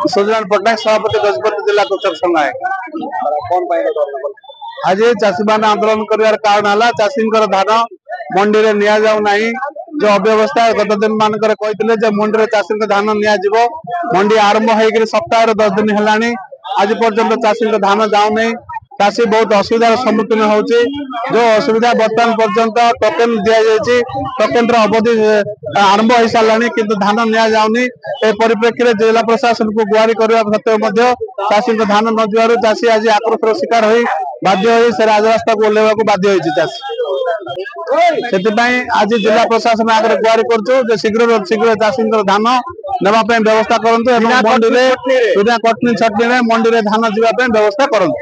सुजलाल पट्टनायक सभापति गजपति जिला कृषक संघ है। आज चाषी मैंने आंदोलन कर कारण है चाषी धान मंडी में नि जाऊ ना जो अव्यवस्था गत दिन मानक कहते मंडी में चाषी धान नि मंडी आरंभ हो सप्ताह 10 दिन है आज पर्यंत चाषी धान जाऊना चाषी बहुत असुविधार सम्मुखीन होची जो असुविधा बर्तमान पर्यंत टोकन दि जाए टोकन अवधि आरंभ हो सारा किंतु धान नि जाऊनी ए परिप्रेक्षी में जिला प्रशासन को गुहारी करने सत्वे चाषी धान न जीवार चाषी आज आक्रोश शिकार हो बाध्य हो राजरास्ता को ओह्लैवा बाध्य होती चाषी से आज जिला प्रशासन आगे गुहारी कर शीघ्र शीघ्र चाषी धान नापी व्यवस्था करूँ मंडी में कटनी छटनी में मंडी में धान जावाई व्यवस्था करूँ।